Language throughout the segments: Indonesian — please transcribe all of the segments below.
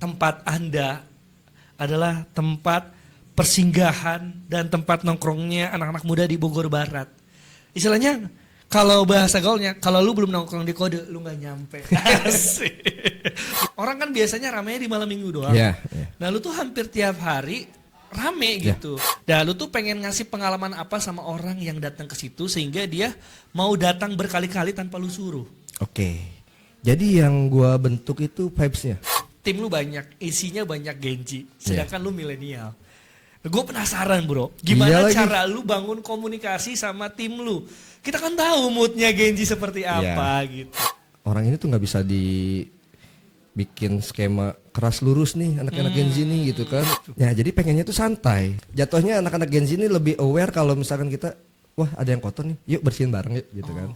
tempat Anda adalah tempat persinggahan dan tempat nongkrongnya anak-anak muda di Bogor Barat. Istilahnya kalau bahasa gaulnya, kalau lu belum nongkrong di Kode, lu gak nyampe. Asik. Orang kan biasanya ramenya di malam minggu doang. Nah lu tuh hampir tiap hari rame gitu. Dan lu tuh pengen ngasih pengalaman apa sama orang yang datang ke situ sehingga dia mau datang berkali-kali tanpa lu suruh. Oke. Jadi yang gua bentuk itu vibes-nya. Tim lu banyak, isinya banyak Genji, sedangkan lu milenial. Gue penasaran bro, gimana cara lu bangun komunikasi sama tim lu? Kita kan tahu moodnya Genji seperti apa gitu. Orang ini tuh nggak bisa dibikin skema keras lurus nih anak-anak Genji nih gitu kan. Ya jadi pengennya tuh santai. Jatuhnya anak-anak Genji ini lebih aware kalau misalkan kita, wah ada yang kotor nih, yuk bersihin bareng yuk gitu kan.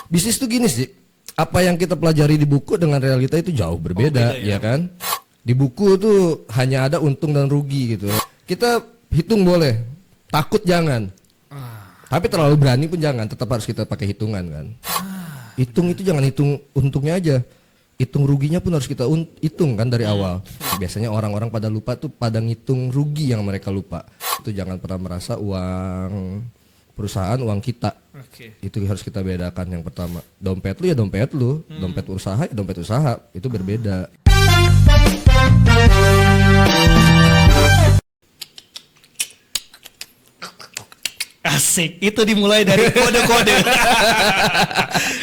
Bisnis tuh gini sih. Apa yang kita pelajari di buku dengan realita itu jauh berbeda, ya kan? Di buku tuh hanya ada untung dan rugi gitu. Kita hitung boleh, takut jangan. Tapi terlalu berani pun jangan, tetap harus kita pakai hitungan kan. Hitung itu jangan hitung untungnya aja. Hitung ruginya pun harus kita hitung kan dari awal. Biasanya orang-orang pada lupa tuh pada ngitung rugi yang mereka lupa. Itu jangan pernah merasa uang perusahaan uang kita. Itu harus kita bedakan. Yang pertama, dompet lu ya dompet lu, dompet usaha ya dompet usaha, itu berbeda. Asik, itu dimulai dari kode-kode.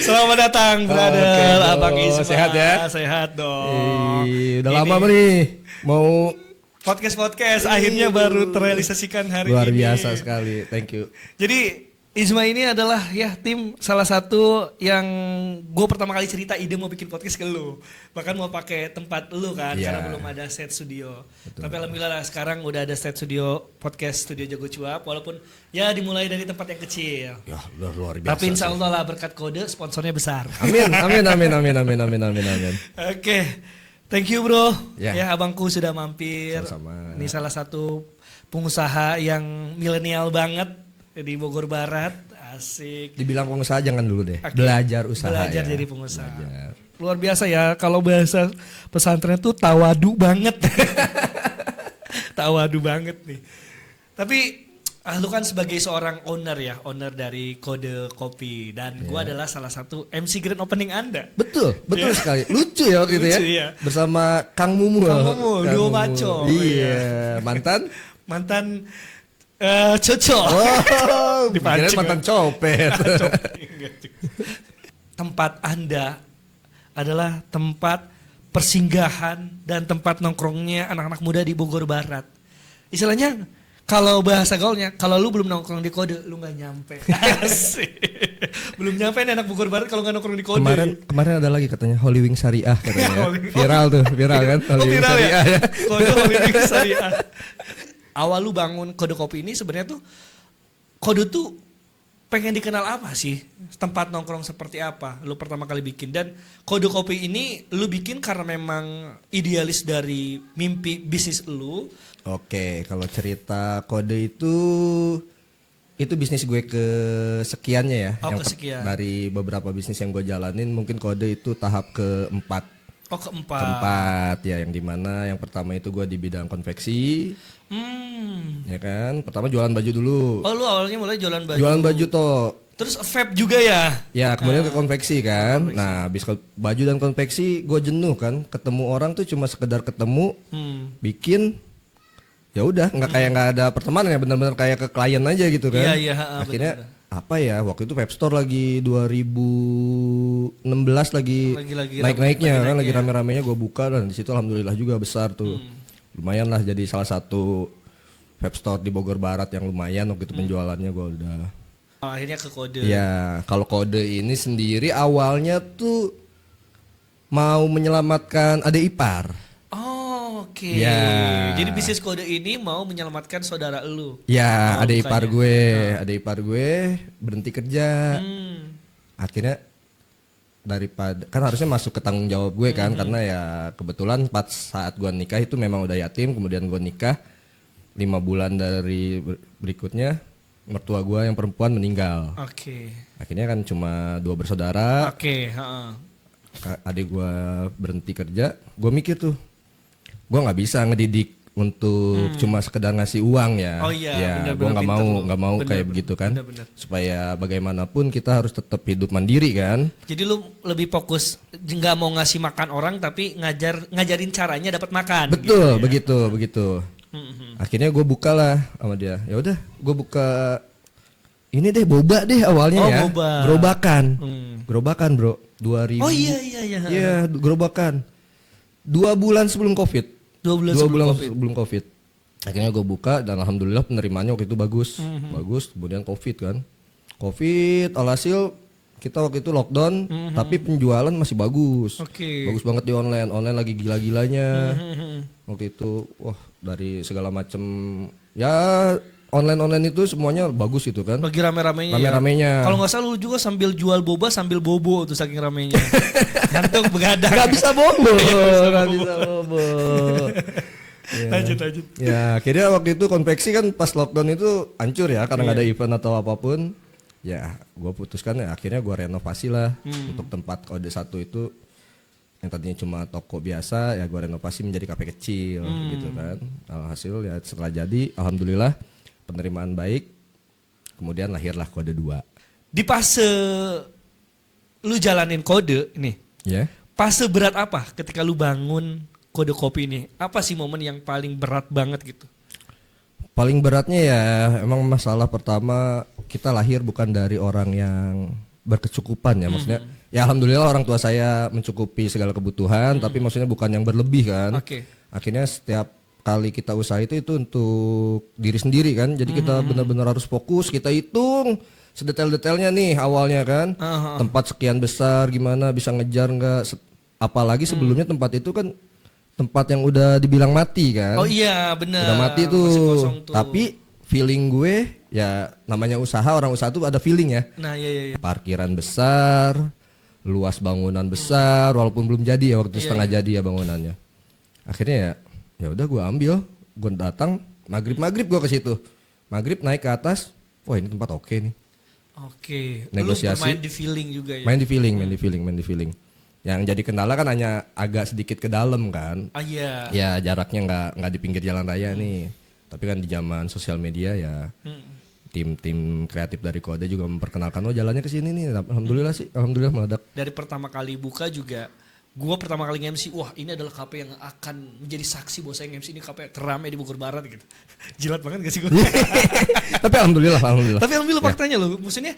Selamat datang brother, Abang Isma. Sehat ya? Sehat dong. Udah lama nih mau podcast akhirnya baru terrealisasikan hari luar ini. Luar biasa sekali, thank you. Jadi Isma ini adalah ya tim salah satu yang gue pertama kali cerita ide mau bikin podcast ke lu. Bahkan mau pakai tempat lu kan karena belum ada set studio. Betul. Tapi alhamdulillah lah sekarang udah ada set studio podcast Studio Jago Cuap walaupun ya dimulai dari tempat yang kecil. Ya luar biasa. Tapi insya Allah lah berkat kode sponsornya besar. Amin. Oke. Thank you bro. Ya abangku sudah mampir. Sama-sama. Ini salah satu pengusaha yang milenial banget di Bogor Barat. Asik. Dibilang pengusaha jangan dulu deh. Belajar usaha. Belajar jadi pengusaha. Luar biasa ya. Kalau bahasa pesantren tuh tawadu banget. Tawadu banget nih. Tapi lu kan sebagai seorang owner dari Kode Kopi dan gua adalah salah satu MC Grand Opening Anda. Betul sekali. Lucu ya waktu itu ya. Iya. Bersama Kang Mumu, Duo Maco. Iya. Mantan Coco. Dipancing mantan copet. Tempat Anda adalah tempat persinggahan dan tempat nongkrongnya anak-anak muda di Bogor Barat. Istilahnya kalau bahasa gaulnya, kalau lu belum nongkrong di Kode, lu gak nyampe. Asik. Belum nyampe nih anak Bogor Barat kalau gak nongkrong di Kode. Kemarin ada lagi katanya Holy Wing Syariah katanya. Viral kan Holy Wing viral Syariah ya. Kode Holy Wing Syariah. Awal lu bangun Kode Kopi ini sebenarnya tuh Kode tuh pengen dikenal apa sih? Tempat nongkrong seperti apa? Lu pertama kali bikin dan Kode Kopi ini lu bikin karena memang idealis dari mimpi bisnis lu. Oke, kalau cerita Kode itu bisnis gue kesekiannya ya. Kesekian. Dari beberapa bisnis yang gue jalanin mungkin Kode itu tahap keempat. Keempat ya, yang dimana yang pertama itu gue di bidang konveksi. Ya kan, pertama jualan baju dulu. Oh lu awalnya mulai jualan baju. Jualan baju toh. Terus vape juga ya? Ya kemudian ke konveksi kan. Nah habis baju dan konveksi gue jenuh kan. Ketemu orang tuh cuma sekedar ketemu, bikin. Ya udah nggak ada pertemanan ya, benar-benar kayak ke klien aja gitu kan. Iya. Akhirnya bener. Apa ya, waktu itu Vape Store lagi 2016 lagi naik-naiknya kan, lagi rame-ramenya gue buka dan di situ alhamdulillah juga besar tuh. Lumayan lah jadi salah satu Vape Store di Bogor Barat yang lumayan waktu itu penjualannya gue udah. Akhirnya ke Kode. Ya, kalau Kode ini sendiri awalnya tuh mau menyelamatkan adik ipar. Oke. Ya. Jadi bisnis Kode ini mau menyelamatkan saudara lu. Ya, adik ipar gue berhenti kerja. Akhirnya daripada kan harusnya masuk ke tanggung jawab gue kan, karena ya kebetulan pas saat gue nikah itu memang udah yatim, kemudian gue nikah 5 bulan dari berikutnya mertua gue yang perempuan meninggal. Akhirnya kan cuma 2 bersaudara. Adik gue berhenti kerja, gue mikir tuh gue nggak bisa ngedidik untuk cuma sekedar ngasih uang ya. Oh iya, ya benar-benar gue pintar lu. nggak mau kayak Benar-benar, begitu kan. benar-benar. Supaya bagaimanapun kita harus tetap hidup mandiri kan. Jadi lu lebih fokus nggak mau ngasih makan orang tapi ngajarin caranya dapat makan. Betul, gitu ya. begitu. Akhirnya gue buka lah sama dia. Ya udah, gue buka ini deh boba deh awalnya Oh, ya. boba. Gerobakan bro. 2000. Oh iya. Iya, gerobakan. 2 bulan sebelum Covid. 2 bulan 2 sebelum bulan Covid. sebelum Covid. Akhirnya gue buka dan alhamdulillah penerimaannya waktu itu bagus. Bagus, kemudian Covid kan. Covid, alhasil kita waktu itu lockdown, tapi penjualan masih bagus. Oke. Bagus banget di online. Online lagi gila-gilanya. Waktu itu, wah dari segala macam ya online itu semuanya bagus gitu kan. Lagi rame-ramenya. Rame-ramenya. Ya. Kalau nggak salah lu juga sambil jual boba sambil bobo tuh saking ramenya. Ngantuk begadang. Gak bisa bobo, gak bisa bobo. Ya. Lanjut. Ya akhirnya waktu itu konveksi kan pas lockdown itu hancur ya karena nggak ada event atau apapun. Ya gue putuskan ya akhirnya gue renovasi lah untuk tempat kode 1 itu yang tadinya cuma toko biasa ya gue renovasi menjadi kafe kecil gitu kan. Alhasil ya setelah jadi alhamdulillah penerimaan baik. Kemudian lahirlah kode 2. Di fase lu jalanin kode ini, Ya. fase berat apa ketika lu bangun kode kopi ini? Apa sih momen yang paling berat banget gitu? Paling beratnya ya emang masalah pertama kita lahir bukan dari orang yang berkecukupan ya maksudnya. Ya alhamdulillah orang tua saya mencukupi segala kebutuhan tapi maksudnya bukan yang berlebih kan. Oke. Akhirnya setiap kali kita usaha itu untuk diri sendiri kan. Jadi kita benar-benar harus fokus, kita hitung sedetail-detailnya nih awalnya kan. Tempat sekian besar gimana bisa ngejar enggak apalagi sebelumnya tempat itu kan tempat yang udah dibilang mati kan. Oh iya bener. Udah mati Masih kosong tuh. tuh. Tapi feeling gue ya namanya usaha, orang usaha tuh ada feeling ya. Nah iya. Parkiran besar, luas bangunan besar walaupun belum jadi ya waktu Iya, setengah jadi ya bangunannya. Akhirnya ya udah gue ambil, gue datang maghrib gue ke situ. Maghrib naik ke atas, wah ini tempat oke nih. Oke. Negosiasi. Lu bermain di feeling juga ya. Main di feeling. Yang jadi kendala kan hanya agak sedikit ke dalam kan. Ah iya. Ya jaraknya nggak di pinggir jalan raya nih. Tapi kan di zaman sosial media ya tim kreatif dari Kode juga memperkenalkan oh jalannya ke sini nih. Alhamdulillah meledak. Dari pertama kali buka juga gua pertama kali nge-MC, wah ini adalah kafe yang akan menjadi saksi bahwa saya nge-MC ini kafe teramai di Bogor Barat gitu. Jilat banget gak sih gua? Tapi alhamdulillah. Tapi alhamdulillah faktanya loh, maksudnya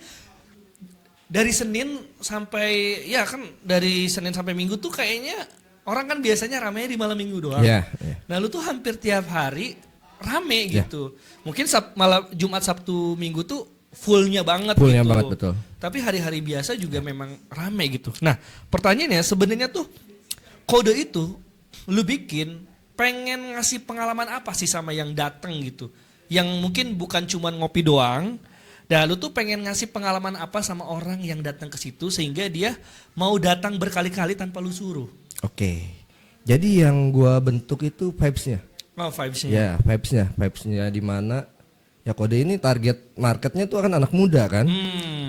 dari Senin sampai ya kan dari Senin sampai Minggu tuh kayaknya orang kan biasanya ramenya di malam Minggu doang. Iya. Nah lu tuh hampir tiap hari rame Iya. gitu. Mungkin malam Jumat Sabtu Minggu tuh fullnya banget Fullnya gitu. banget, betul. Tapi hari-hari biasa juga memang rame gitu. Nah pertanyaannya sebenarnya tuh Kode itu lu bikin pengen ngasih pengalaman apa sih sama yang datang gitu. Yang mungkin bukan cuman ngopi doang. Dan lu tuh pengen ngasih pengalaman apa sama orang yang datang ke situ sehingga dia mau datang berkali-kali tanpa lu suruh. Oke. Jadi yang gua bentuk itu vibes-nya. Oh vibes-nya. Ya, vibes-nya di mana ya Kode ini target marketnya tuh kan anak muda kan.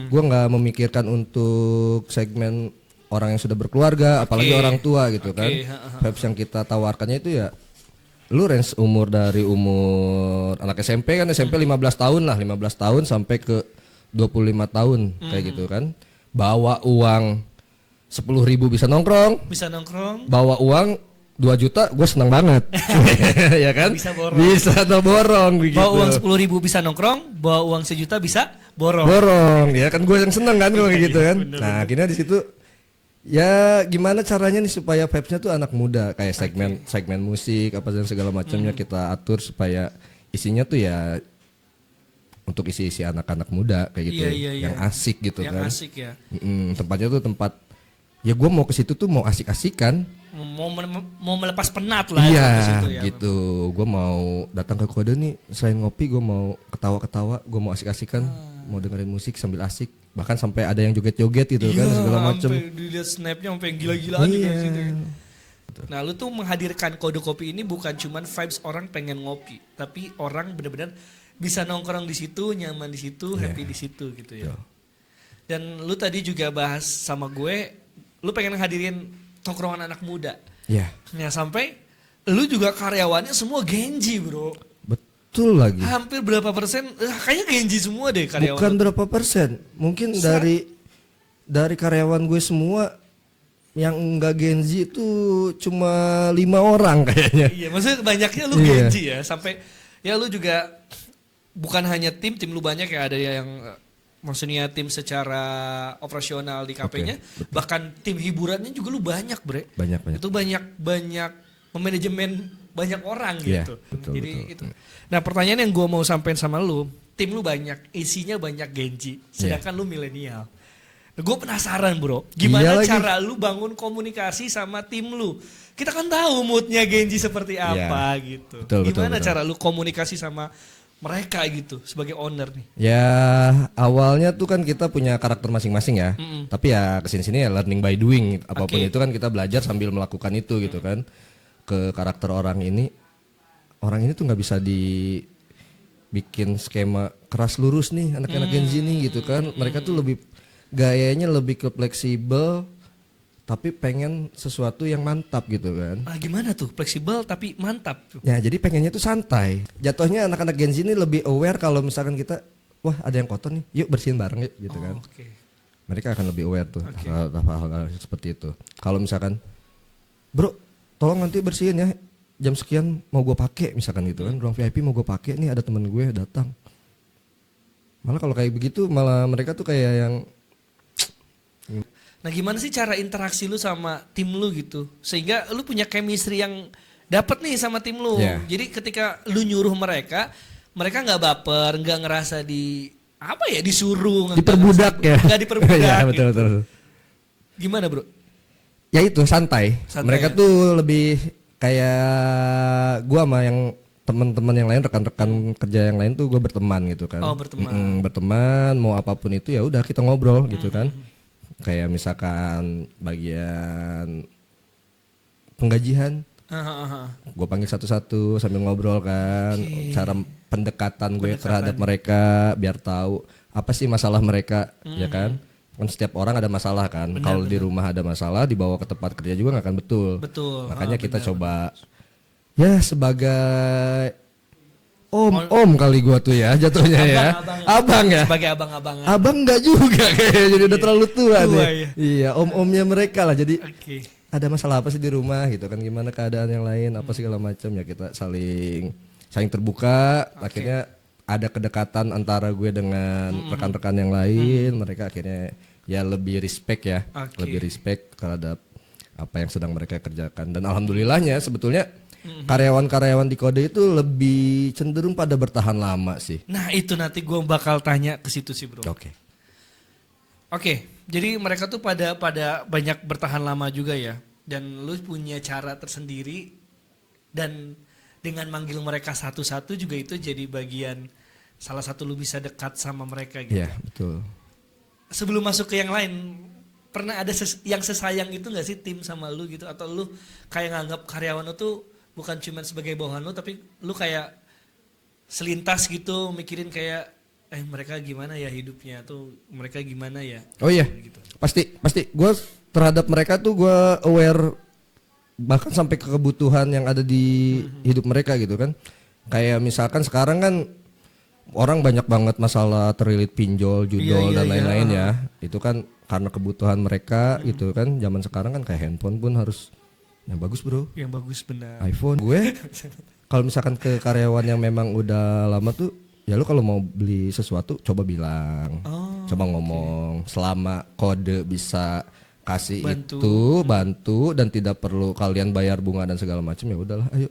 Gua nggak memikirkan untuk segmen orang yang sudah berkeluarga, apalagi orang tua gitu kan. Vibes yang kita tawarkannya itu ya lu range umur dari umur anak SMP kan SMP 15 tahun lah, 15 tahun sampai ke 25 tahun kayak gitu kan. Bawa uang 10.000 bisa nongkrong. Bisa nongkrong. Bawa uang 2 juta gue senang banget. Ya kan? Bisa borong. Bisa atau borong begitu. Bawa uang 10.000 bisa nongkrong, bawa uang 1 juta bisa borong. Borong ya kan gue yang seneng kan kalau kayak gitu kan. Nah, akhirnya di situ ya gimana caranya nih supaya vibes-nya tuh anak muda kayak segmen musik apa dan segala macamnya kita atur supaya isinya tuh ya untuk isi anak-anak muda kayak gitu yang asik gitu yang kan. Yang asik ya. Tempatnya tuh tempat ya gue mau ke situ tuh mau asik-asikan. Mau melepas penat lah iya ke situ ya. Gitu. Gue mau datang ke Kode nih selain ngopi gue mau ketawa-ketawa, gue mau asik-asikan, mau dengerin musik sambil asik. Bahkan sampai ada yang joget-joget gitu kan segala macam. Sampai dilihat snapnya sampai yang gila-gilaan juga di situ. Nah lu tuh menghadirkan Kode Kopi ini bukan cuman vibes orang pengen ngopi, tapi orang benar-benar bisa nongkrong di situ, nyaman di situ, happy di situ gitu ya. Dan lu tadi juga bahas sama gue, lu pengen ngehadirin tongkrongan anak muda. Iya. Nah sampai lu juga karyawannya semua Genji bro. Betul lagi. Hampir berapa persen? Kayaknya Genji semua deh karyawan. Bukan berapa persen, mungkin dari karyawan gue semua yang enggak Gen Z itu cuma 5 orang kayaknya. Iya, maksudnya banyaknya lu Iya. Genji ya, sampai ya lu juga bukan hanya tim lu banyak ya, ada yang maksudnya tim secara operasional di KP-nya, bahkan tim hiburannya juga lu banyak, Bre. Banyak. Itu banyak memanajemen banyak orang Iya, gitu. betul, Jadi betul. itu. Nah, pertanyaan yang gue mau sampein sama lu, tim lu banyak, isinya banyak Genji, sedangkan lu milenial. Nah, gue penasaran bro, gimana Iya lagi. cara lu bangun komunikasi sama tim lu? Kita kan tahu moodnya Genji seperti apa gitu. betul, Gimana betul. cara lu komunikasi sama mereka gitu sebagai owner nih? Ya awalnya tuh kan kita punya karakter masing-masing ya. Mm-mm. Tapi ya kesini-sini ya learning by doing. Apapun Oke. itu kan kita belajar sambil melakukan itu gitu kan. Ke karakter orang ini tuh nggak bisa dibikin skema keras lurus nih anak-anak Gen Z nih gitu kan. Mereka tuh gayanya lebih ke fleksibel tapi pengen sesuatu yang mantap gitu kan. Gimana tuh fleksibel tapi mantap. Ya jadi pengennya tuh santai. Jatuhnya anak-anak Gen Z ini lebih aware kalau misalkan kita, wah ada yang kotor nih, yuk bersihin bareng yuk gitu kan. Oke. Mereka akan lebih aware tuh Oke. hal-hal seperti itu. Kalau misalkan, bro, tolong nanti bersihin ya, jam sekian mau gue pakai misalkan gitu kan, ruang VIP mau gue pakai nih, ada temen gue datang. Malah kalau kayak begitu, malah mereka tuh kayak yang Nah, gimana sih cara interaksi lu sama tim lu gitu? Sehingga lu punya chemistry yang dapet nih sama tim lu. Yeah. Jadi ketika lu nyuruh mereka nggak baper, nggak ngerasa disuruh, diperbudak ya. Nggak diperbudak. Iya gitu. betul. Gimana bro? Ya itu santai. Santai Mereka ya? tuh lebih kayak gua sama yang teman-teman yang lain, rekan-rekan kerja yang lain tuh gua berteman gitu kan. Oh, berteman. Berteman, mau apapun itu ya udah kita ngobrol gitu kan. Kayak misalkan bagian penggajian, gue panggil satu-satu sambil ngobrol kan, Oke. cara pendekatan gue terhadap mereka biar tahu apa sih masalah mereka, ya kan? Kan setiap orang ada masalah kan. Kalau di rumah ada masalah, dibawa ke tempat kerja juga nggak akan betul. Betul. Makanya kita benar. coba ya sebagai om kali gua tuh ya jatuhnya ya. Abang ya. Sebagai abang-abangan. Abang enggak juga kayaknya, jadi udah terlalu tua Tua, nih. ya. Iya, om-omnya mereka lah. Jadi Oke. ada masalah apa sih di rumah gitu kan, gimana keadaan yang lain apa segala macam ya, kita saling terbuka. Akhirnya ada kedekatan antara gue dengan rekan-rekan yang lain. Mereka akhirnya ya lebih respect ya. Oke. Lebih respect terhadap apa yang sedang mereka kerjakan. Dan alhamdulillahnya sebetulnya karyawan-karyawan di Kode itu lebih cenderung pada bertahan lama sih. Nah itu nanti gue bakal tanya ke situ sih bro. Oke. Oke, jadi mereka tuh pada banyak bertahan lama juga ya. Dan lu punya cara tersendiri dan dengan manggil mereka satu-satu juga itu jadi bagian salah satu lu bisa dekat sama mereka gitu. Iya, betul. Sebelum masuk ke yang lain, pernah ada yang sesayang itu gak sih tim sama lu gitu? Atau lu kayak nganggap karyawan lu tuh bukan cuma sebagai bawahan lu, tapi lu kayak selintas gitu mikirin kayak mereka gimana ya hidupnya, atau mereka gimana ya? Oh iya, Gitu. pasti. Gue terhadap mereka tuh gue aware bahkan sampai ke kebutuhan yang ada di hidup mereka gitu kan. Kayak misalkan sekarang kan orang banyak banget masalah terlilit pinjol, judol Iya, dan iya. lain-lain ya. Itu kan karena kebutuhan mereka gitu kan. Zaman sekarang kan kayak handphone pun harus yang bagus bro, Yang bagus benar. iPhone. Gue kalau misalkan ke karyawan yang memang udah lama tuh, ya lu kalau mau beli sesuatu coba bilang, coba ngomong. Selama Kode bisa kasih bantu dan tidak perlu kalian bayar bunga dan segala macam, ya udahlah, ayo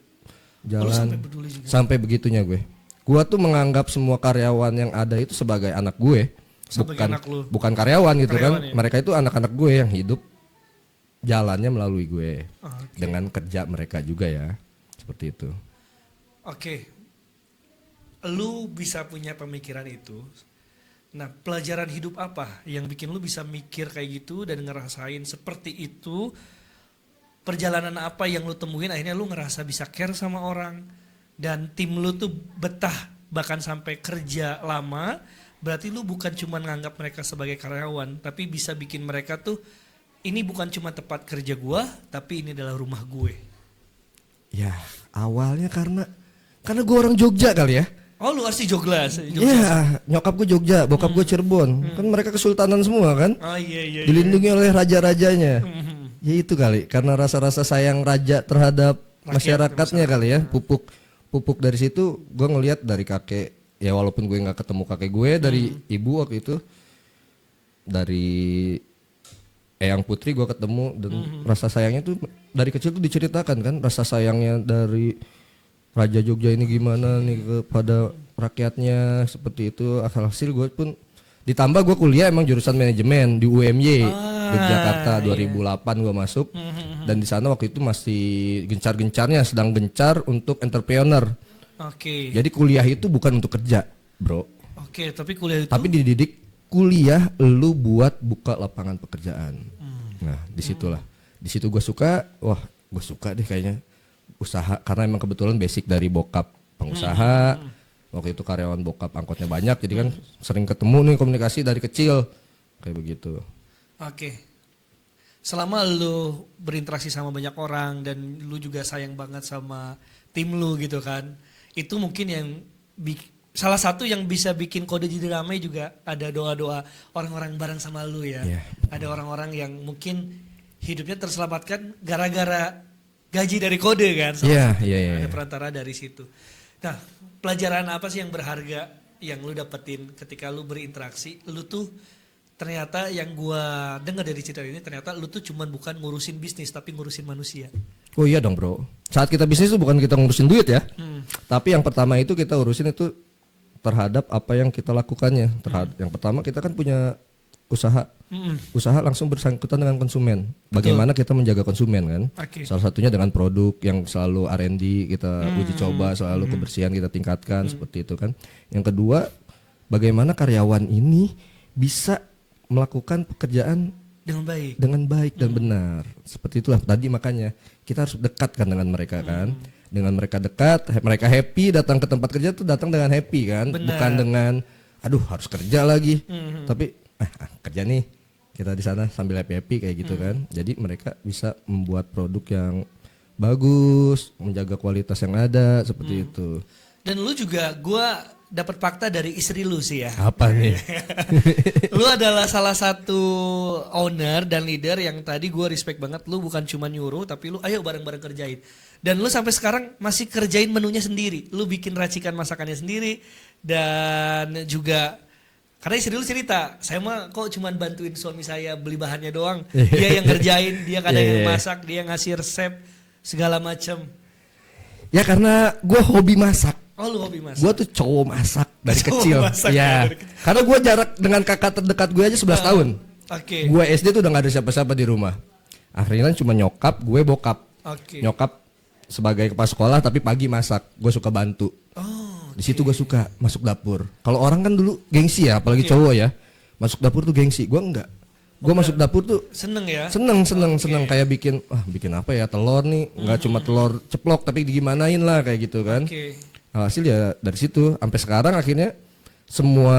jalan. sampai peduli juga. Sampai begitunya gue. Gua tuh menganggap semua karyawan yang ada itu sebagai anak gue, Sebagai anak lu. bukan karyawan gitu Karyawan, kan. ya? Mereka itu anak-anak gue yang hidup jalannya melalui gue Oke. dengan kerja mereka juga ya, seperti itu. Oke. Lu bisa punya pemikiran itu. Nah, pelajaran hidup apa yang bikin lu bisa mikir kayak gitu dan ngerasain seperti itu? Perjalanan apa yang lu temuin akhirnya lu ngerasa bisa care sama orang dan tim lu tuh betah bahkan sampai kerja lama? Berarti lu bukan cuma nganggap mereka sebagai karyawan, tapi bisa bikin mereka tuh ini bukan cuma tempat kerja gua, tapi ini adalah rumah gue. Ya awalnya karena gue orang Jogja kali ya. Oh lu asli Jogja. Iya, nyokap gue Jogja, bokap gue Cirebon. Kan mereka kesultanan semua kan. Oh iya. Dilindungi oleh raja-rajanya. Ya itu kali, karena rasa-rasa sayang raja terhadap masyarakatnya kali ya. Pupuk dari situ gue ngelihat dari kakek. Ya walaupun gue nggak ketemu kakek gue, dari ibu waktu itu, dari Eyang Putri gue ketemu, dan rasa sayangnya tuh dari kecil tuh diceritakan kan, rasa sayangnya dari Raja Jogja ini gimana nih kepada rakyatnya, seperti itu. Hasil gue pun ditambah gue kuliah emang jurusan manajemen di UMY Yogyakarta. 2008 gue masuk, dan di sana waktu itu masih gencar-gencarnya, sedang gencar untuk entrepreneur. Oke. Jadi kuliah itu bukan untuk kerja, bro. Oke, tapi kuliah itu. Tapi dididik kuliah lu buat buka lapangan pekerjaan. Nah, disitulah. Di situ gue suka, wah gue suka deh kayaknya usaha, karena emang kebetulan basic dari bokap pengusaha. Waktu itu karyawan bokap angkotnya banyak, jadi kan sering ketemu nih, komunikasi dari kecil kayak begitu. Oke. Selama lu berinteraksi sama banyak orang dan lu juga sayang banget sama tim lu gitu kan, itu mungkin yang salah satu yang bisa bikin Kode jadi ramai juga ada doa-doa orang-orang bareng sama lu ya. Yeah. Ada orang-orang yang mungkin hidupnya terselamatkan gara-gara gaji dari Kode kan. Iya. Ada perantara dari situ. Nah, pelajaran apa sih yang berharga yang lu dapetin ketika lu berinteraksi? Lu tuh ternyata yang gua dengar dari cerita ini, ternyata lu tuh cuman bukan ngurusin bisnis tapi ngurusin manusia. Oh iya dong bro, saat kita bisnis tuh bukan kita ngurusin duit ya, tapi yang pertama itu kita urusin itu terhadap apa yang kita lakukannya. Yang pertama kita kan punya usaha langsung bersangkutan dengan konsumen. Bagaimana kita menjaga konsumen kan? Okay. Salah satunya dengan produk yang selalu R&D kita uji coba, selalu kebersihan kita tingkatkan seperti itu kan. Yang kedua, bagaimana karyawan ini bisa melakukan pekerjaan dengan baik dan benar. Seperti itulah tadi, makanya kita harus dekatkan dengan mereka kan. Dengan mereka dekat, mereka happy datang ke tempat kerja tuh, datang dengan happy kan. Benar. Bukan dengan aduh harus kerja lagi. Tapi kerja nih, kita di sana sambil happy kayak gitu kan. Jadi mereka bisa membuat produk yang bagus, menjaga kualitas yang ada seperti itu. Dan lu juga, gua dapat fakta dari istri lu sih ya. Apa nih? Lu adalah salah satu owner dan leader yang tadi gue respect banget. Lu bukan cuma nyuruh, tapi lu ayo bareng-bareng kerjain. Dan lu sampai sekarang masih kerjain menunya sendiri. Lu bikin racikan masakannya sendiri. Dan juga karena istri lu cerita, saya mah kok cuma bantuin suami saya beli bahannya doang. Dia yang ngerjain, dia kadang yang masak, dia ngasih resep segala macam. Ya karena gue hobi masak. Oh lu hobi masak? Gue tuh cowok masak dari Cowok kecil. masak Ya. dari kecil. Karena gue jarak dengan kakak terdekat gue aja 11 tahun. Oke. Gue SD tuh udah gak ada siapa-siapa di rumah. Akhirnya cuma nyokap, gue bokap. Oke. Nyokap sebagai kepala sekolah tapi pagi masak. Gue suka bantu. Oh. Di situ gue suka masuk dapur. Kalau orang kan dulu gengsi ya, apalagi cowok ya. Masuk dapur tuh gengsi. Gue enggak. Gue masuk dapur tuh Seneng ya? seneng kayak bikin apa ya, telur nih, nggak cuma telur ceplok tapi digimanain lah kayak gitu kan. Oke. Hasil ya dari situ sampai sekarang akhirnya semua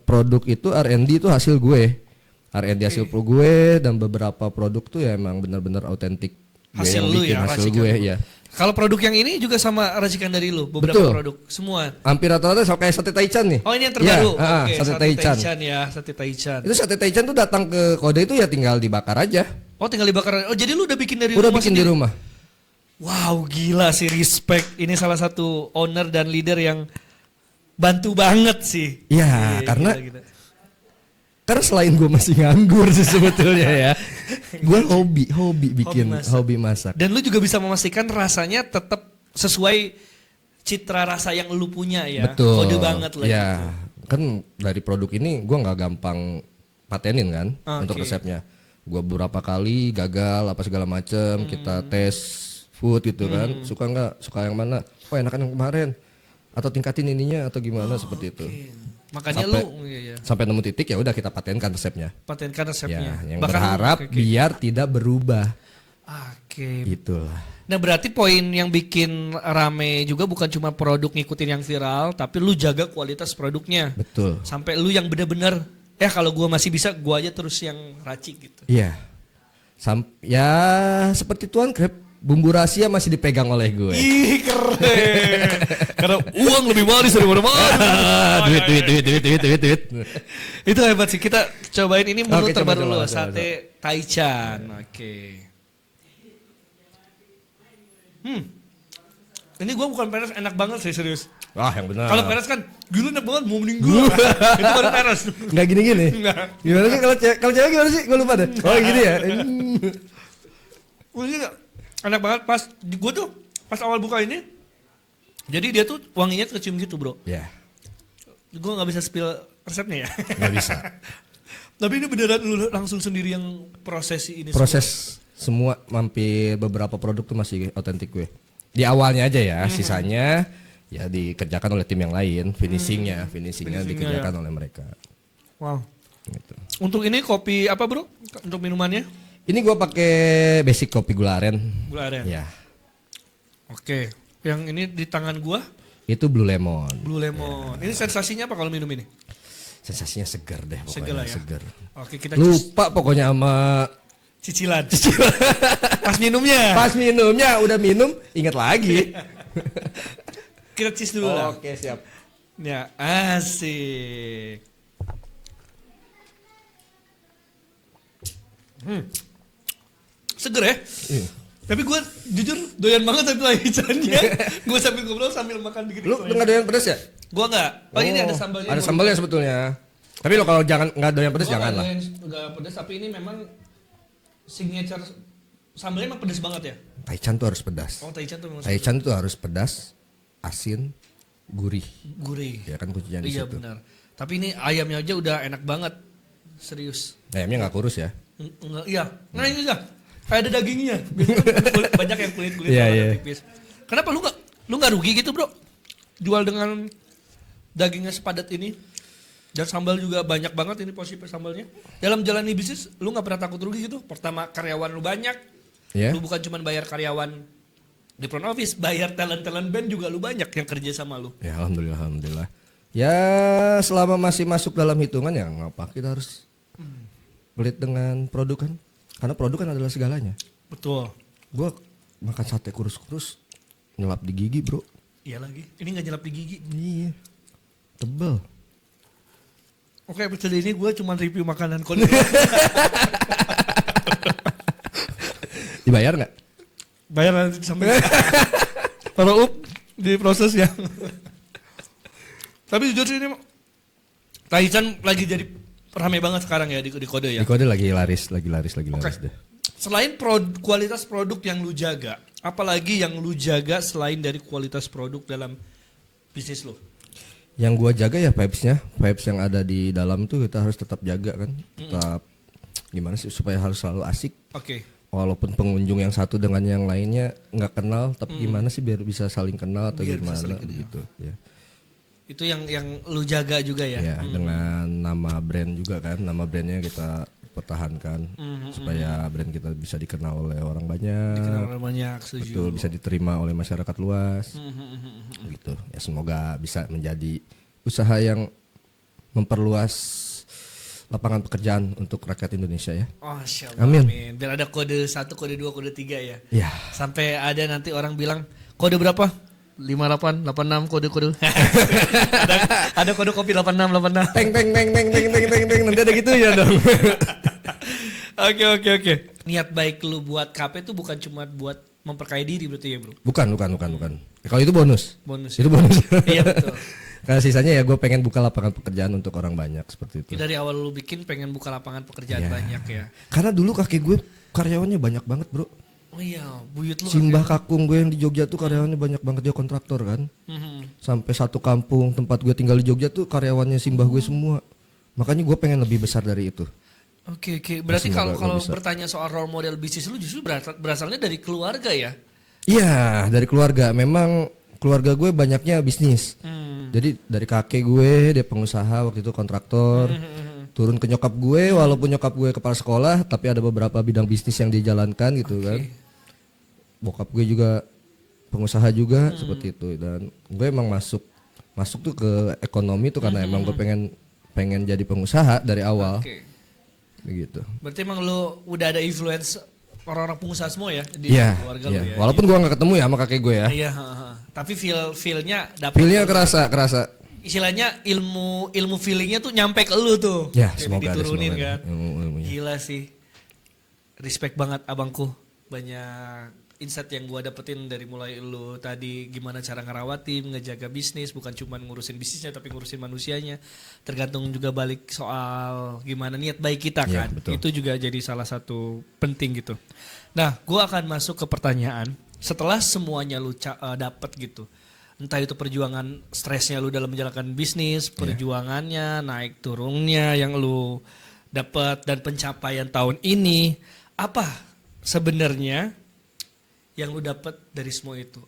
produk itu R&D itu hasil gue. R&D hasil pro gue, dan beberapa produk tuh ya emang benar-benar autentik. Hasil lu ya, hasil racikan gue lu. ya. Kalau produk yang ini juga sama racikan dari lu, beberapa Betul. produk, semua. Hampir rata-rata sama kayak sate taichan nih. Oh ini yang terbaru, Ya, oke, sate taichan. ya, sate taichan. Itu sate taichan tuh datang ke Kode itu ya tinggal dibakar aja. Oh tinggal dibakar, oh jadi lu udah bikin dari Udah rumah bikin sendiri? di rumah. Wow gila sih, respect. Ini salah satu owner dan leader yang bantu banget sih. Iya, karena gila. Karena selain gue masih nganggur sih sebetulnya ya, gue hobi bikin, hobi masak. Dan lu juga bisa memastikan rasanya tetap sesuai citra rasa yang lu punya ya. Betul. Kode banget lah. Ya, gitu. kan dari produk ini gue nggak gampang patenin kan untuk resepnya. Gue beberapa kali gagal apa segala macem, kita tes food gitu kan, suka nggak, suka yang mana, oh enakan yang kemarin, atau tingkatin ininya atau gimana seperti itu. Makanya Sampai nemu titik ya udah kita patenkan resepnya. patenkan resepnya. Ya, yang berharap biar tidak berubah. Oke. Itulah. Nah berarti poin yang bikin rame juga bukan cuma produk ngikutin yang viral, tapi lu jaga kualitas produknya. Betul. Sampai lu yang bener-bener, kalau gua masih bisa, gua aja terus yang racik gitu. Iya. Ya seperti Tuan Krep. bumbu rahasia masih dipegang oleh gue. Ih keren. Karena uang lebih manis daripada duit. Itu hebat sih. Kita cobain ini menu Oke, terbaru coba, lo, coba. sate taichan. Oke. Ini gue bukan peres, enak banget sih serius. Wah, yang benar. Kalau peres kan, gila enak banget mau meninggal. Itu baru peres. Nggak gini-gini. Nggak. Gimana sih kalau cewek gimana sih? Gue lupa deh. Oh, gini ya. Ini enak banget pas gue tuh pas awal buka ini. Jadi dia tuh wanginya kecium gitu bro. Ya, Gue nggak bisa spill resepnya ya. nggak bisa. Tapi ini beneran lu langsung sendiri yang prosesi ini. Proses semua mampir beberapa produk tuh masih otentik gue. Di awalnya aja ya, sisanya ya dikerjakan oleh tim yang lain. Finishingnya Finishingnya, dikerjakan ya. oleh mereka. Wow. Gitu. Untuk ini kopi apa bro? Untuk minumannya? Ini gue pakai basic kopi gula aren. Gula aren. Ya, Oke. Yang ini di tangan gua itu blue lemon. Blue Lemon. Ini sensasinya apa kalau minum ini? Sensasinya seger deh pokoknya. Seger lah ya. Seger. Oke kita Lupa pokoknya sama cicilan. Pas minumnya. pas minumnya udah minum ingat lagi. Kita cheese dulu lah. Oke, siap. Ya asik. Seger ya. Iya. Tapi gue jujur doyan banget tapi taichannya. Gue sambil ngobrol sambil makan dikit. Lu nggak doyan pedas ya? Gue enggak. Oh, ini ada sambalnya. Ada sambalnya sebetulnya. Tapi lo kalau jangan nggak doyan pedas jangan lah. Enggak pedas tapi ini memang signature sambalnya emang pedas banget ya. Taichan tuh harus pedas. Oh taichan tuh memang Taichan tuh harus pedas, asin, gurih. gurih. Ya kan kuncinya di Iya situ. benar. Tapi ini ayamnya aja udah enak banget. Serius. Ayamnya nggak kurus ya? Enggak, iya. Nah ini enggak. Kayak ada dagingnya. Biasanya banyak yang kulit-kulit Iya, sama iya. tipis. Kenapa lu nggak rugi gitu, Bro? Jual dengan dagingnya sepadat ini. Dan sambal juga banyak banget ini porsi sambalnya. Dalam jalani bisnis, lu nggak pernah takut rugi gitu? Pertama karyawan lu banyak. Iya. Lu bukan cuma bayar karyawan di front office, bayar talent-talent band juga lu banyak yang kerja sama lu. Ya alhamdulillah. Ya selama masih masuk dalam hitungan ya ngapa kita harus pelit dengan produk kan? Karena produk kan adalah segalanya. Betul. Gua makan sate kurus-kurus nyelap di gigi bro. Iya lagi. Ini nggak nyelap di gigi. Iya. Tebel. Oke, episode ini gue cuma review makanan kode. Dibayar nggak? Bayar nanti sampai. Follow up di proses ya. Tapi jujur sih ini Taichan lagi jadi ramai banget sekarang ya di kode ya. Di kode lagi laris Oke. deh. Selain kualitas produk yang lu jaga, apalagi yang lu jaga selain dari kualitas produk dalam bisnis lu? Yang gua jaga ya vibes yang ada di dalam tuh kita harus tetap jaga kan. Tetap gimana sih supaya harus selalu asik. Oke. Walaupun pengunjung yang satu dengan yang lainnya nggak kenal, tapi gimana sih biar bisa saling kenal atau Biar bisa gimana saling kenal. gitu ya. Itu yang lu jaga juga ya. Ya, dengan nama brand juga kan, nama brandnya kita pertahankan supaya brand kita bisa dikenal oleh orang banyak. Dikenal orang banyak, setuju. Betul, bisa diterima oleh masyarakat luas. Gitu. Ya semoga bisa menjadi usaha yang memperluas lapangan pekerjaan untuk rakyat Indonesia ya. Oh, Masya Allah, Amin. amin. Biar ada kode 1, kode 2, kode 3 ya. Ya. Sampai ada nanti orang bilang, kode berapa? 58, 86, kode-kode. ada kode kopi 86, 86. Teng nanti ada gitu ya dong. Oke. Niat baik lu buat KP itu bukan cuma buat memperkaya diri berarti ya bro? Bukan. Ya, kalau itu bonus. Bonus. Itu bonus. Iya betul. Karena sisanya ya gue pengen buka lapangan pekerjaan untuk orang banyak seperti itu. Dari awal lu bikin pengen buka lapangan pekerjaan Iya. banyak ya. Karena dulu kakek gue karyawannya banyak banget bro. Oh iya, buyut lu. Simbah kakung gue yang di Jogja tuh karyawannya banyak banget, dia kontraktor kan. Sampai satu kampung tempat gue tinggal di Jogja tuh karyawannya simbah gue semua. Makanya gue pengen lebih besar dari itu. Oke. Berarti Semoga kalau bisa. bertanya soal role model bisnis lu justru berasalnya dari keluarga ya? Iya dari keluarga. Memang keluarga gue banyaknya bisnis. Jadi dari kakek gue dia pengusaha waktu itu kontraktor. Turun ke nyokap gue walaupun nyokap gue kepala sekolah tapi ada beberapa bidang bisnis yang dijalankan gitu kan. Bokap gue juga pengusaha juga seperti itu dan gue emang masuk tuh ke ekonomi tuh karena emang gue pengen jadi pengusaha dari awal. Oke. Begitu. Berarti emang lu udah ada influence orang-orang pengusaha semua ya di Iya, keluarga iya. lu ya. Walaupun gua nggak ketemu ya sama kakek gue ya. Iya, tapi feelnya dapat. Feelnya kerasa. Istilahnya ilmu feelingnya tuh nyampe ke lu tuh. Ya, Jadi semoga ada, diturunin semoga kan. ada ilmu-ilmunya. Gila sih. Respect banget abangku. Banyak insight yang gua dapetin dari mulai lu tadi gimana cara ngerawat tim, ngejaga bisnis, bukan cuma ngurusin bisnisnya tapi ngurusin manusianya. Tergantung juga balik soal gimana niat baik kita Iya, kan. betul. Itu juga jadi salah satu penting gitu. Nah, gua akan masuk ke pertanyaan. Setelah semuanya lu dapet gitu. Entah itu perjuangan stresnya lu dalam menjalankan bisnis, perjuangannya, naik turunnya yang lu dapat dan pencapaian tahun ini, apa sebenarnya yang lu dapat dari semua itu?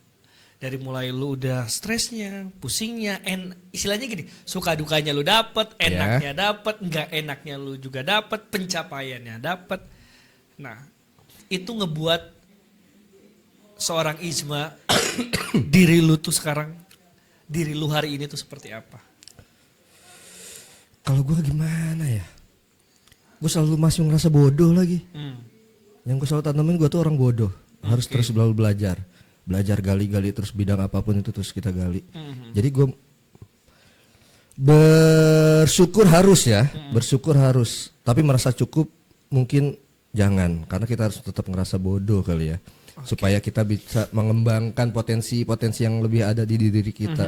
Dari mulai lu udah stresnya, pusingnya, istilahnya gini, suka dukanya lu dapat, enaknya dapat, enggak enaknya lu juga dapat, pencapaiannya dapat. Nah, itu ngebuat seorang Ijma diri lu tuh sekarang, diri lu hari ini tuh seperti apa? Kalau gue gimana ya? Gue selalu masih ngerasa bodoh lagi. Yang gue selalu tanamin gue tuh orang bodoh. Harus terus selalu belajar. Belajar gali-gali terus bidang apapun itu terus kita gali. Jadi gue bersyukur harus ya. Bersyukur harus. Tapi merasa cukup mungkin jangan. Karena kita harus tetap ngerasa bodoh kali ya. Supaya kita bisa mengembangkan potensi-potensi yang lebih ada di diri kita.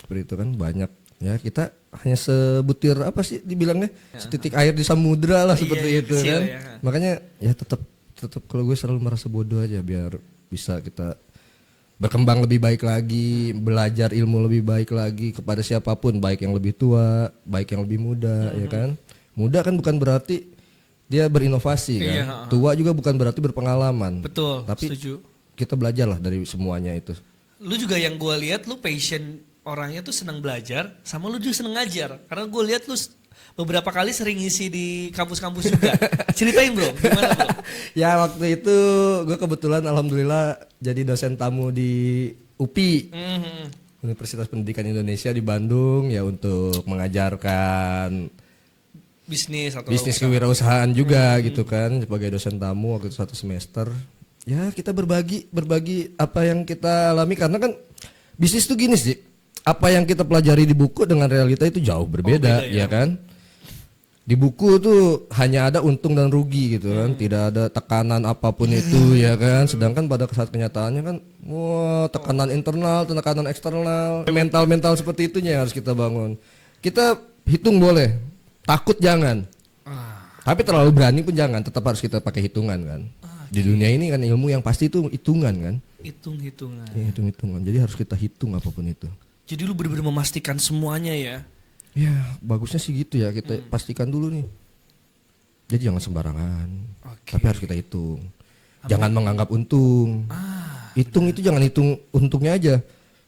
Seperti itu kan banyak. Ya kita hanya sebutir apa sih dibilangnya? Setitik air di samudra lah seperti itu kecil kan. ya. Makanya ya tetap kalau gue selalu merasa bodoh aja biar bisa kita berkembang lebih baik lagi, belajar ilmu lebih baik lagi kepada siapapun, baik yang lebih tua, baik yang lebih muda, ya kan? Muda kan bukan berarti dia berinovasi kan. Tua juga bukan berarti berpengalaman. Betul, Tapi setuju. kita belajarlah dari semuanya itu. Lu juga yang gue lihat lu passion orangnya tuh senang belajar, sama lu juga senang ngajar. Karena gue lihat lu beberapa kali sering ngisi di kampus-kampus juga. Ceritain bro, gimana bro? Ya waktu itu gue kebetulan alhamdulillah jadi dosen tamu di UPI, Universitas Pendidikan Indonesia di Bandung ya untuk mengajarkan Bisnis atau bisnis usaha. kewirausahaan juga gitu kan sebagai dosen tamu waktu itu 1 semester. Ya kita berbagi apa yang kita alami karena kan bisnis tuh gini sih. Apa yang kita pelajari di buku dengan realita itu jauh berbeda, beda ya. ya kan? Di buku tuh hanya ada untung dan rugi gitu kan, tidak ada tekanan apapun itu ya kan. Sedangkan pada saat kenyataannya kan, wah tekanan internal, tekanan eksternal, mental seperti itunya yang harus kita bangun. Kita hitung boleh, takut jangan. Tapi terlalu berani pun jangan, tetap harus kita pakai hitungan kan. Di dunia ini kan ilmu yang pasti itu hitungan kan. Hitung-hitungan. Ya, hitung-hitungan. Jadi harus kita hitung apapun itu. Jadi lu bener-bener memastikan semuanya ya. Ya bagusnya sih gitu ya, kita pastikan dulu nih. Jadi jangan sembarangan, tapi harus kita hitung. Jangan menganggap untung. Hitung itu jangan hitung untungnya aja,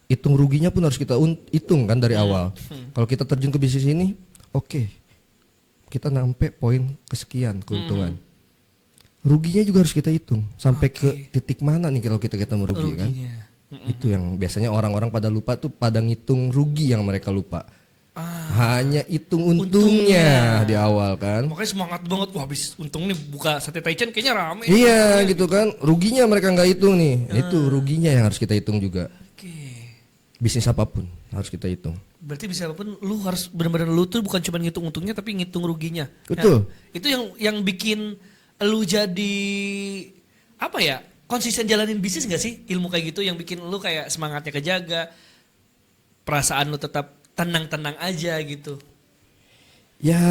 hitung ruginya pun harus kita hitung kan dari awal. Kalau kita terjun ke bisnis ini, oke, kita sampai poin kesekian keuntungan. Ruginya juga harus kita hitung, sampai ke titik mana nih kalau kita merugi kan. Itu yang biasanya orang-orang pada lupa tuh, pada ngitung rugi yang mereka lupa. Hanya hitung untungnya di awal kan. Makanya semangat banget, wah habis untung nih buka sate Taichan kayaknya rame. Iya gitu kan, ruginya mereka nggak hitung nih. Itu ruginya yang harus kita hitung juga. Bisnis apapun harus kita hitung. Berarti bisa apapun lu harus benar-benar lu tuh bukan cuma ngitung untungnya tapi ngitung ruginya. Betul. Nah, itu yang bikin lu jadi apa ya? Konsisten jalanin bisnis gak sih? Ilmu kayak gitu yang bikin lu kayak semangatnya kejaga. Perasaan lu tetap tenang-tenang aja gitu. Ya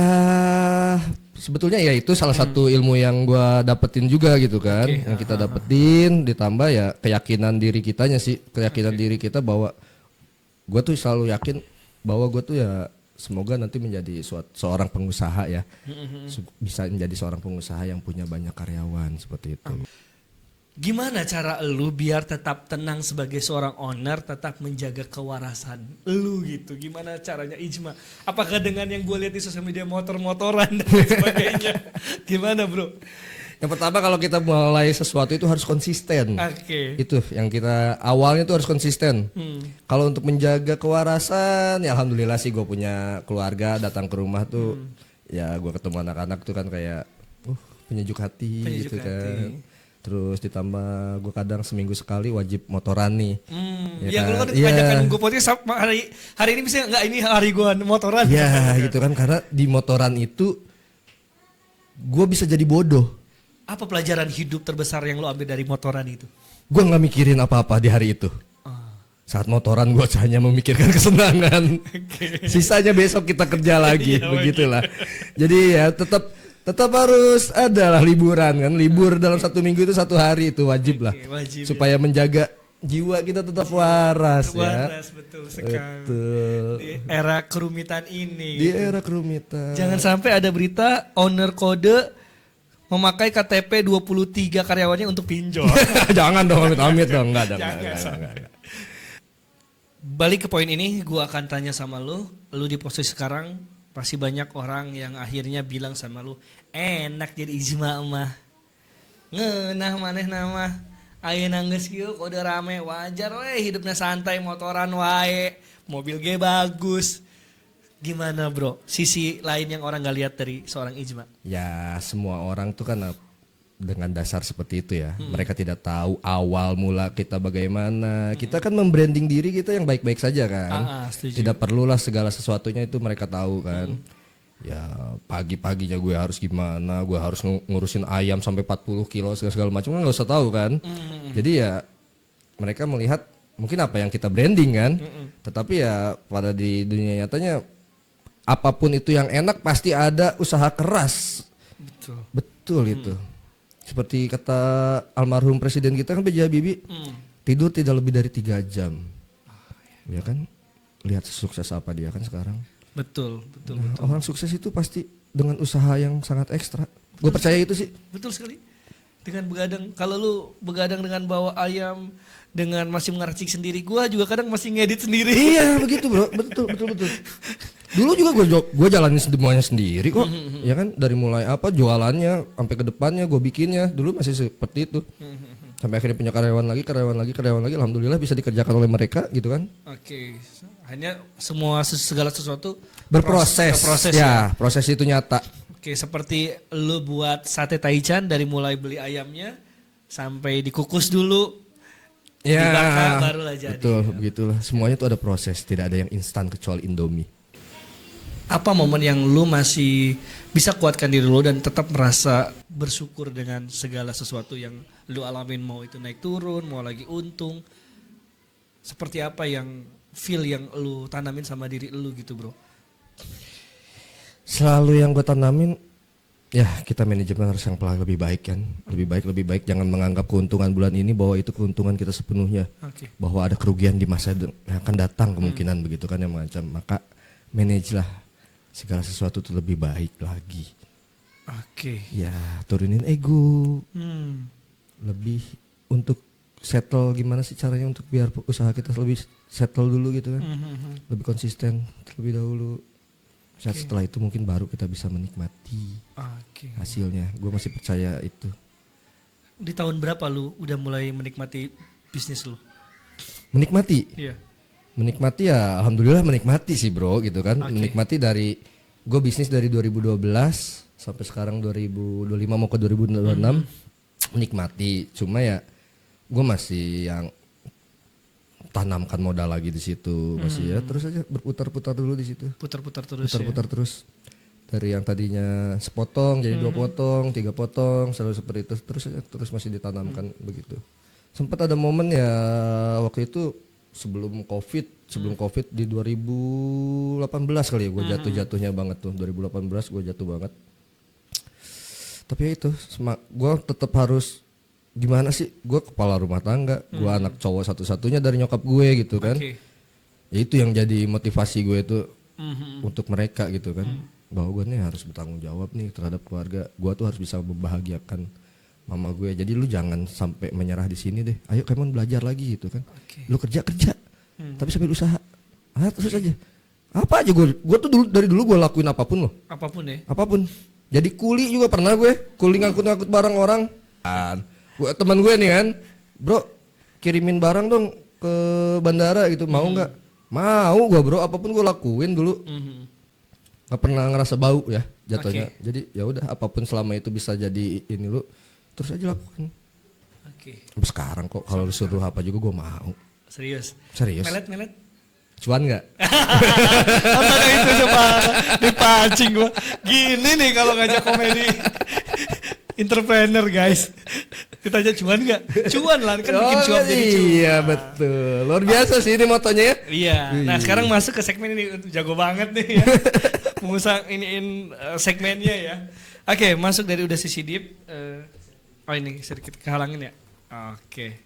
sebetulnya ya itu salah satu ilmu yang gua dapetin juga gitu kan. Yang kita dapetin ditambah ya keyakinan diri kitanya sih. Keyakinan diri kita bahwa gua tuh selalu yakin bahwa gua tuh ya semoga nanti menjadi seorang pengusaha ya. Bisa menjadi seorang pengusaha yang punya banyak karyawan seperti itu. Gimana cara lu biar tetap tenang sebagai seorang owner, tetap menjaga kewarasan lu gitu? Gimana caranya Ijma? Apakah dengan yang gue lihat di sosial media motor-motoran dan lain sebagainya? Gimana bro? Yang pertama kalau kita mulai sesuatu itu harus konsisten. Itu yang kita awalnya tuh harus konsisten. Kalau untuk menjaga kewarasan, ya alhamdulillah sih gue punya keluarga datang ke rumah tuh, ya gue ketemu anak-anak tuh kan kayak penyejuk hati gitu kan. Terus ditambah gue kadang seminggu sekali wajib motoran nih. Ya, lu kan Iya. ngajakan gue podcast hari ini bisa nggak ini hari gue motoran? Ya gitu kan, karena di motoran itu gue bisa jadi bodoh. Apa pelajaran hidup terbesar yang lo ambil dari motoran itu? Gue nggak mikirin apa-apa di hari itu. Saat motoran gue hanya memikirkan kesenangan. Sisanya besok kita kerja lagi, Iya, begitulah. Jadi ya tetap harus ada lah liburan kan. Libur dalam 1 minggu itu 1 hari itu wajib lah. Wajib, supaya menjaga jiwa kita tetap waras, ya. Waras, betul sekali. Betul. Di era kerumitan ini. Di era kerumitan. Jangan sampai ada berita owner kode memakai KTP 23 karyawannya untuk pinjol. Jangan dong, amit-amit dong. Enggak dong. Jangan. Enggak. Balik ke poin ini, gue akan tanya sama lu di posisi sekarang pasti banyak orang yang akhirnya bilang sama lu, enak jadi ijma mah, ngeunah maneh nama, ayeuna geus kieu kode rame wajar we hidupnya santai motoran wae, mobil ge bagus. Gimana bro, sisi lain yang orang gak lihat dari seorang ijma? Ya semua orang tuh kan dengan dasar seperti itu ya. Mereka tidak tahu awal mula kita bagaimana. Kita kan membranding diri kita yang baik-baik saja kan. Setuju. Tidak perlulah segala sesuatunya itu mereka tahu kan. Ya pagi-paginya gue harus gimana, gue harus ngurusin ayam sampai 40 kilo segala macam kan nggak usah tahu kan. Jadi ya mereka melihat mungkin apa yang kita branding kan. Tetapi ya pada di dunia nyatanya apapun itu yang enak pasti ada usaha keras. Betul itu. Seperti kata almarhum presiden kita kan B.J. Habibie, tidur tidak lebih dari 3 jam. Ya kan? Lihat sukses apa dia kan sekarang. Betul. Orang sukses itu pasti dengan usaha yang sangat ekstra. Gue percaya itu sih. Betul sekali. Dengan begadang, kalau lu begadang dengan bawa ayam, dengan masih mengeracik sendiri, gua juga kadang masih ngedit sendiri. Iya begitu bro, betul. Dulu juga gue jalanin semuanya sendiri kok, ya kan dari mulai apa jualannya sampai ke depannya gue bikinnya dulu masih seperti itu, sampai akhirnya punya karyawan lagi, alhamdulillah bisa dikerjakan oleh mereka gitu kan. Oke, hanya segala sesuatu berproses, ya proses itu nyata. Oke, seperti lu buat sate taichan dari mulai beli ayamnya sampai dikukus dulu. Ya, dibakar barulah jadi. Betul, begitulah. Semuanya itu ada proses, tidak ada yang instan kecuali Indomie. Apa momen yang lu masih bisa kuatkan diri lu dan tetap merasa bersyukur dengan segala sesuatu yang lu alamin, mau itu naik turun, mau lagi untung. Seperti apa yang feel yang lu tanamin sama diri lu gitu, bro? Selalu yang gue tanamin, ya kita manajemen harus yang lebih baik kan, lebih baik jangan menganggap keuntungan bulan ini bahwa itu keuntungan kita sepenuhnya, bahwa ada kerugian di masa yang akan datang kemungkinan begitu kan yang macam, maka manage lah segala sesuatu itu lebih baik lagi. Ya turunin ego, lebih untuk settle gimana sih caranya untuk biar usaha kita lebih settle dulu gitu kan, lebih konsisten terlebih dahulu. Setelah itu mungkin baru kita bisa menikmati hasilnya. Gue masih percaya itu. Di tahun berapa lu udah mulai menikmati bisnis lu? Menikmati? Iya. Menikmati ya alhamdulillah menikmati sih bro gitu kan. Menikmati dari, gue bisnis dari 2012 sampai sekarang 2025 mau ke 2026. Menikmati, cuma ya gue masih yang tanamkan modal lagi di situ masih ya terus aja berputar-putar dulu di situ. Putar-putar terus. Dari yang tadinya sepotong jadi 2 potong, 3 potong, selalu seperti itu terus masih ditanamkan begitu. Sempat ada momen ya waktu itu sebelum Covid di 2018 kali ya gue jatuhnya banget tuh 2018 gue jatuh banget. Tapi ya itu gue tetap harus gimana sih, gue kepala rumah tangga, gue anak cowok satu-satunya dari nyokap gue gitu kan. Ya itu yang jadi motivasi gue itu untuk mereka gitu kan, bahwa gue nih harus bertanggung jawab nih terhadap keluarga, gue tuh harus bisa membahagiakan mama gue. Jadi lu jangan sampai menyerah di sini deh, ayo Kemon belajar lagi gitu kan. Lu kerja tapi sambil usaha, terus aja apa aja gue tuh dari dulu gue lakuin apapun loh. Apapun. Jadi kuli juga pernah gue, kuli ngangkut barang orang. Teman gue nih kan, bro kirimin barang dong ke bandara gitu, mau nggak? Mau gue bro, apapun gue lakuin dulu, nggak pernah ngerasa bau ya jatuhnya. Jadi ya udah apapun selama itu bisa jadi ini lu terus aja lakukan. Oke. Sampai sekarang kok kalau disuruh apa juga gue mau. Serius. Serius. Melet. Cuan nggak? Apa itu coba dipancing gua. Gini nih kalau ngajak komedi. Entrepreneur guys. Ditanya cuan nggak? Cuan lah kan bikin cuap jadi cuan. Iya betul. Luar biasa sih ini motonya ya. Iya. Nah sekarang masuk ke segmen ini jago banget nih ya. Pengusaha iniin segmennya ya. Oke, masuk dari udah sisi deep. Oh ini sedikit kehalangin ya. Oke.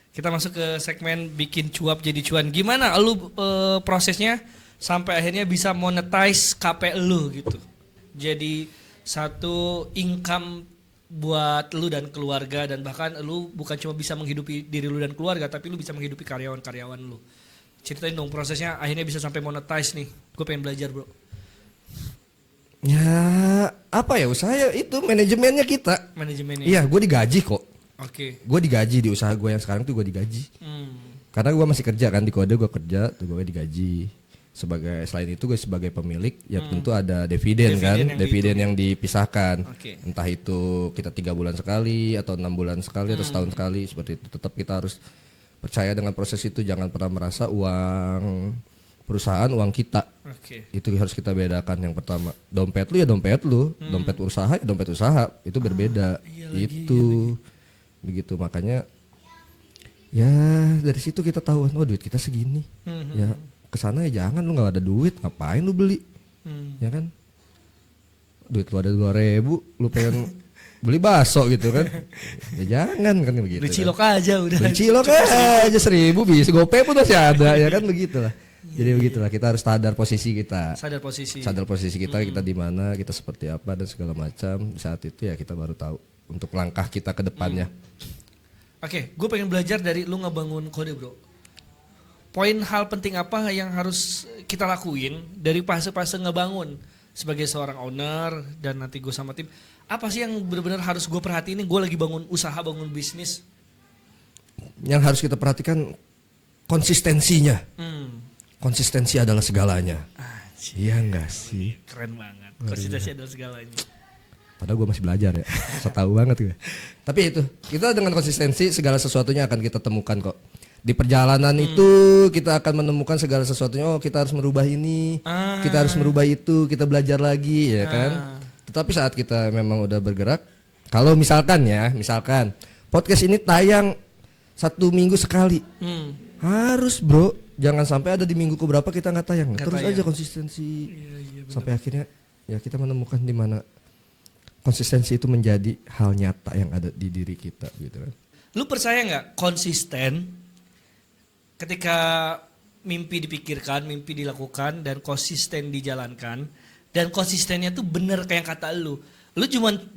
Kita masuk ke segmen bikin cuap jadi cuan. Gimana lu prosesnya sampai akhirnya bisa monetize KP lu gitu. Jadi satu income buat lu dan keluarga dan bahkan lu bukan cuma bisa menghidupi diri lu dan keluarga tapi lu bisa menghidupi karyawan-karyawan lu. Ceritain dong prosesnya akhirnya bisa sampai monetize nih. Gue pengen belajar, Bro. Ya apa ya usaha ya itu manajemennya kita. Manajemennya. Iya gue digaji kok. Oke. Gue digaji di usaha gue yang sekarang tuh gue digaji. Karena gue masih kerja kan di Kode gue kerja tuh gue digaji. Sebagai selain itu gue sebagai pemilik ya tentu ada dividen kan, dividen yang dipisahkan. Oke. Entah itu kita 3 bulan sekali atau 6 bulan sekali atau setahun sekali seperti itu. Tetap kita harus percaya dengan proses itu, jangan pernah merasa uang perusahaan uang kita. Oke. Itu harus kita bedakan yang pertama. Dompet lu ya dompet lu, dompet usaha ya dompet usaha, itu berbeda. Itu begitu makanya ya dari situ kita tahu oh duit kita segini. Ya kesana ya jangan lu nggak ada duit ngapain lu beli. Ya kan? Duit lu ada 2.000, lu pengen beli bakso gitu kan. Ya jangan kan begitu. Beli cilok aja udah. Beli cilok aja 1.000 bisa GoPay pun masih ada ya kan begitulah. Jadi begitulah kita harus sadar posisi kita. Sadar posisi. Sadar posisi kita di mana, kita seperti apa dan segala macam. Saat itu ya kita baru tahu untuk langkah kita ke depannya. Oke, gue pengen belajar dari lu ngebangun Kode, Bro. Poin hal penting apa yang harus kita lakuin dari fase-fase ngebangun sebagai seorang owner dan nanti gue sama tim. Apa sih yang benar-benar harus gue perhatiin? Gue lagi bangun usaha, bangun bisnis. Yang harus kita perhatikan konsistensinya. Konsistensi adalah segalanya. Iya enggak sih? Keren banget. Konsistensi adalah segalanya. Padahal gue masih belajar ya. So tahu banget gue. Tapi itu, kita dengan konsistensi segala sesuatunya akan kita temukan kok. Di perjalanan itu kita akan menemukan segala sesuatunya. Oh, kita harus merubah ini, kita harus merubah itu, kita belajar lagi ya kan. Tetapi saat kita memang udah bergerak, kalau misalkan podcast ini tayang 1 minggu sekali. Harus bro, jangan sampai ada di minggu keberapa kita nggak tayang. Terus aja konsistensi. Sampai akhirnya ya kita menemukan di mana konsistensi itu menjadi hal nyata yang ada di diri kita gitu kan. Lu percaya nggak konsisten ketika mimpi dipikirkan, mimpi dilakukan dan konsisten dijalankan dan konsistennya tuh bener kayak kata lu. Lu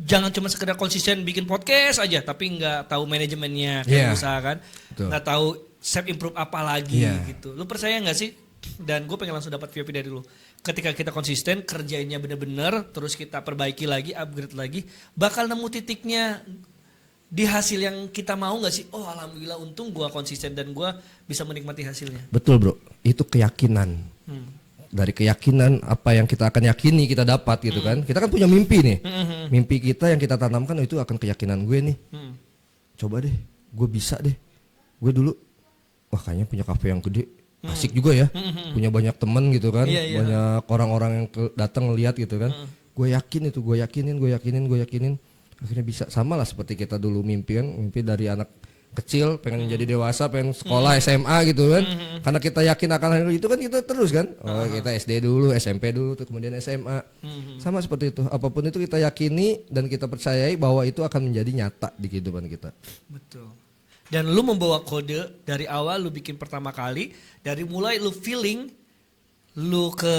jangan cuma sekedar konsisten bikin podcast aja tapi nggak tahu manajemennya kayak usaha kan. Nggak tahu self improve apa lagi gitu. Lu percaya nggak sih? Dan gue pengen langsung dapat VIP dari lu. Ketika kita konsisten kerjainnya bener-bener, terus kita perbaiki lagi, upgrade lagi, bakal nemu titiknya di hasil yang kita mau nggak sih? Oh alhamdulillah untung gue konsisten dan gue bisa menikmati hasilnya. Betul bro, itu keyakinan. Dari keyakinan apa yang kita akan yakini kita dapat gitu kan. Kita kan punya mimpi nih. Mimpi kita yang kita tanamkan itu akan keyakinan gue nih. Coba deh, gue bisa deh. Gue dulu wah kayaknya punya kafe yang gede, asik juga ya, punya banyak temen gitu kan, banyak orang-orang yang datang ngeliat gitu kan, gue yakin itu, gue yakinin, akhirnya bisa sama lah seperti kita dulu mimpi kan, mimpi dari anak kecil pengen jadi dewasa, pengen sekolah SMA gitu kan, karena kita yakin akan hal itu kan kita terus kan, oh kita SD dulu, SMP dulu, tuh kemudian SMA, sama seperti itu, apapun itu kita yakini dan kita percayai bahwa itu akan menjadi nyata di kehidupan kita. Betul. Dan lu membawa Kode dari awal lu bikin pertama kali, dari mulai lu feeling, lu ke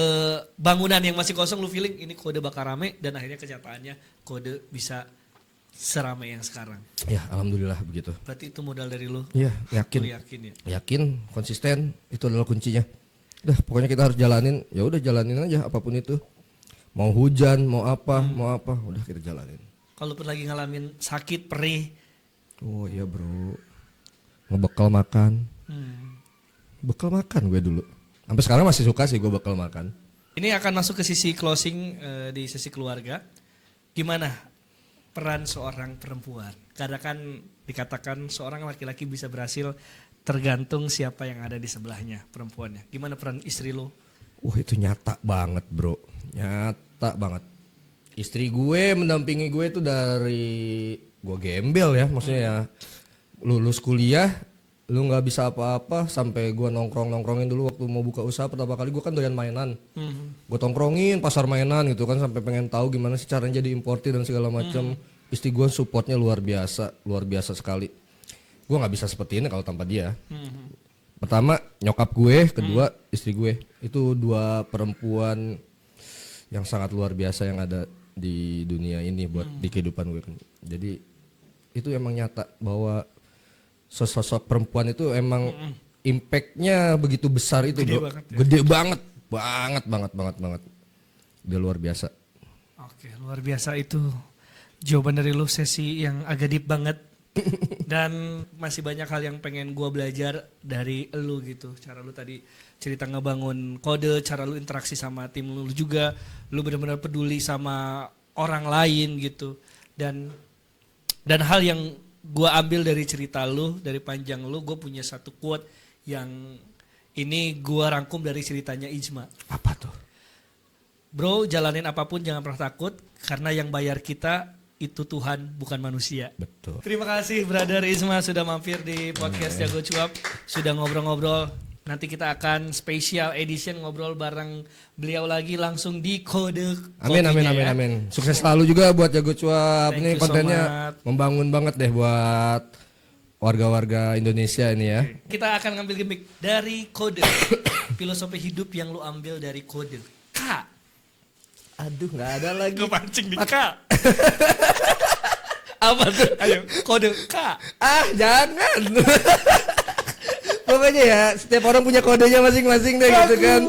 bangunan yang masih kosong lu feeling ini Kode bakal rame dan akhirnya kenyataannya Kode bisa seramai yang sekarang. Ya alhamdulillah begitu. Berarti itu modal dari lu. Iya yakin. Lu yakin ya? Yakin, konsisten itu adalah kuncinya. Udah pokoknya kita harus jalanin, ya udah jalanin aja apapun itu. Mau hujan, mau apa, udah kita jalanin. Kalau lagi ngalamin sakit, perih. Oh iya bro. Ngebekal makan. Bekal makan gue dulu. Sampai sekarang masih suka sih gue bekal makan. Ini akan masuk ke sisi closing di sisi keluarga. Gimana peran seorang perempuan. Karena kan dikatakan seorang laki-laki bisa berhasil tergantung siapa yang ada di sebelahnya, perempuannya. Gimana peran istri lo? Wah itu nyata banget bro, nyata banget. Istri gue mendampingi gue itu dari gue gembel ya, maksudnya ya lulus kuliah, lu nggak bisa apa-apa sampai gue nongkrongin dulu waktu mau buka usaha pertama kali. Gue kan doyan mainan, gue tongkrongin pasar mainan gitu kan sampai pengen tahu gimana sih caranya jadi importir dan segala macam. Istri gue supportnya luar biasa sekali. Gue nggak bisa seperti ini kalau tanpa dia. Pertama nyokap gue, kedua istri gue. Itu dua perempuan yang sangat luar biasa yang ada di dunia ini buat di kehidupan gue. Jadi itu emang nyata bahwa sosok perempuan itu emang impactnya begitu besar itu bro. Gede banget, banget. Dia luar biasa. Oke, luar biasa itu jawaban dari lu, sesi yang agak deep banget. Dan masih banyak hal yang pengen gua belajar dari lu gitu. Cara lu tadi cerita ngebangun kode, cara lu interaksi sama tim lu juga, lu benar-benar peduli sama orang lain gitu. Dan hal yang gua ambil dari cerita lu, dari panjang lu, gua punya satu quote yang ini gua rangkum dari ceritanya Ijma. Apa tuh? Bro, jalanin apapun jangan pernah takut karena yang bayar kita itu Tuhan bukan manusia. Betul. Terima kasih Brother Ijma sudah mampir di podcast Jago Cuap, sudah ngobrol-ngobrol. Nanti kita akan special edition ngobrol bareng beliau lagi langsung di kode. Amin. Sukses selalu juga buat Jago Cuap. Ini kontennya membangun banget deh buat warga-warga Indonesia ini ya. Kita akan ngambil gimmick dari kode. Filosofi hidup yang lu ambil dari kode. K. Aduh nggak ada lagi. Kepancing di K. Apa tuh? Ayo, kode K. Ah, jangan. Pokoknya ya, setiap orang punya kodenya masing-masing deh gitu kan.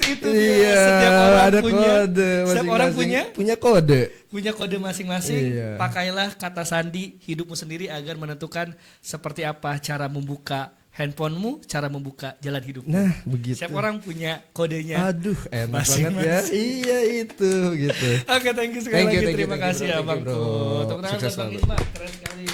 Itu iya, setiap orang ada punya kode masing-masing. Setiap orang punya kode. Punya kode masing-masing. Iya. Pakailah kata sandi hidupmu sendiri agar menentukan seperti apa cara membuka handphonemu, cara membuka jalan hidupmu. Nah, begitu. Setiap orang punya kodenya. Aduh, enak banget ya. Iya itu gitu. Oke, thank you sekali lagi. Terima kasih ya bro. Bang. Tepuk tangan buat Bang Isma. Keren sekali.